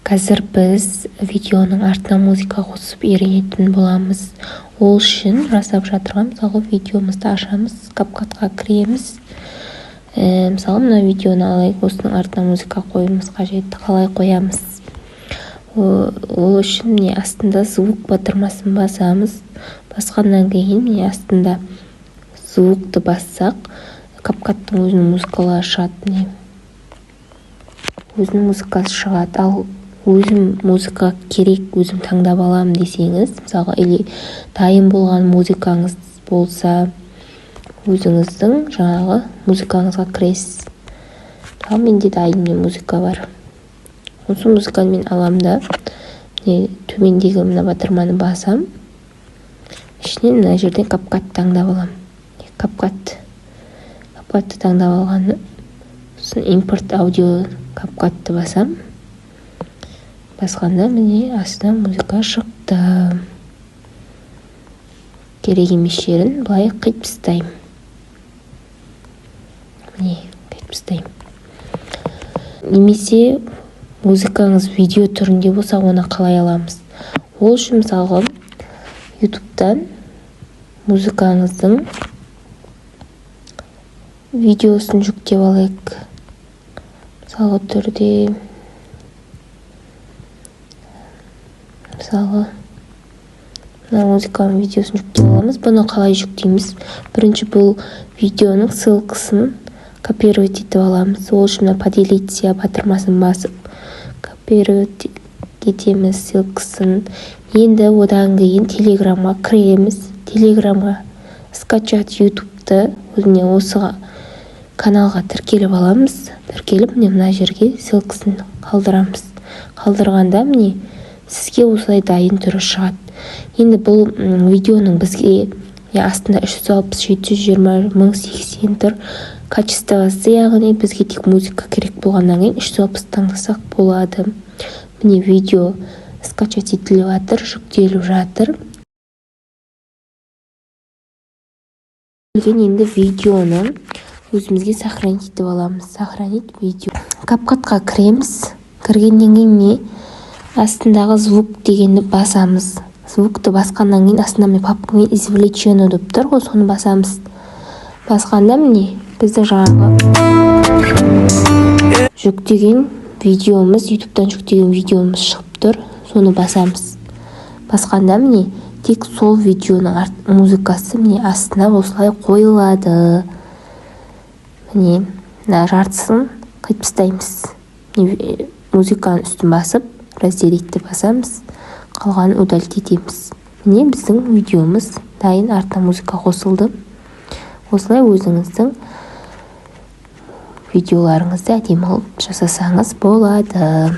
Қазір біз видеоның артына музыка қосып үйренетін боламыз. Ол үшін жасап жатырған, мысалы видеомызды ашамыз, CapCut'қа кіреміз. Мысалы мына видеоны алайық, осының артына музыка қоюымыз қажет. Қалай қоямыз? Ол үшін міне астында звук батырмасын басамыз. Басқаннан кейін міне астында звукты бассақ, CapCut'тың өзінің музыкалары шығады. Өзінің музыкасы шығады. Ал өзім музыка керек, өзім таңдап аламын десеңіз, мысалға дайын болған музыкаңыз болса, өзіңіздің жаңағы музыкаңызға кіресіз. Менде дайын музыка бар. Осы музыканы мен алам да, төмендегі мына батырманы басам. Ішінен мына жерден CapCut таңдап алам. CapCut'ты таңдап алғаны, импорт аудио CapCut'ты басам. Басқанда міне астынан музыка шықты. Керек емес жерін былай қиып тастаймын. Міне қиып тастаймын. Немесе музыкаңыз видео түрінде болса, оны қалай аламыз? Ол үшін мысалға YouTube'дан музыкаңыздың видеосын жүктеп алайық. Мысалы түрде, мысалы музыканың видеосын жүктеп аламыз. Бұны қалай жүктейміз? Бірінші бұл видеоның ссылкасын копировать етіп аламыз. Ол үшін поделиться батырмасын басып копировать етеміз ссылкасын. Енді одан кейін Телеграмға кіреміз. Телеграмға скачать YouTube'ты өзіне осы каналға тіркеліп аламыз. Тіркеліп мына жерге ссылкасын қалдырамыз. Қалдырғанда міне сізге осылай дайын түрі шығады. Енді бұл видеоның бізге астында 360, 720, 1080 тұр. Качествосы, яғни бізге тек музыка керек болғаннан кейін 360 таңдасақ болады. Міне видео скачать етіліп жатыр, жүктеліп жатыр. Енді видеоны өзімізге сохранить етіп аламыз. Сохранить видео. CapCut'қа кіреміз. Кіргеннен кейін астындағы звук дегенді басамыз. Звукты басқаннан кейін астында міне папка извлечено деп тұр ғой, соны басамыз. Басқанда міне біздің жаңағы жүктеген видеомыз, YouTube'дан жүктеген видеомыз шығып тұр. Соны басамыз. Басқанда міне тек сол видеоның музыкасы міне астына осылай қойылады. Міне жартысын қиып тастаймыз. Музыканың үстін басып, разделитті басамыз, қалғанын удалить етеміз. Міне біздің видеомыз дайын, артына музыка қосылды. Осылай өзіңіздің видеоларыңызды әдемі жасасаңыз болады.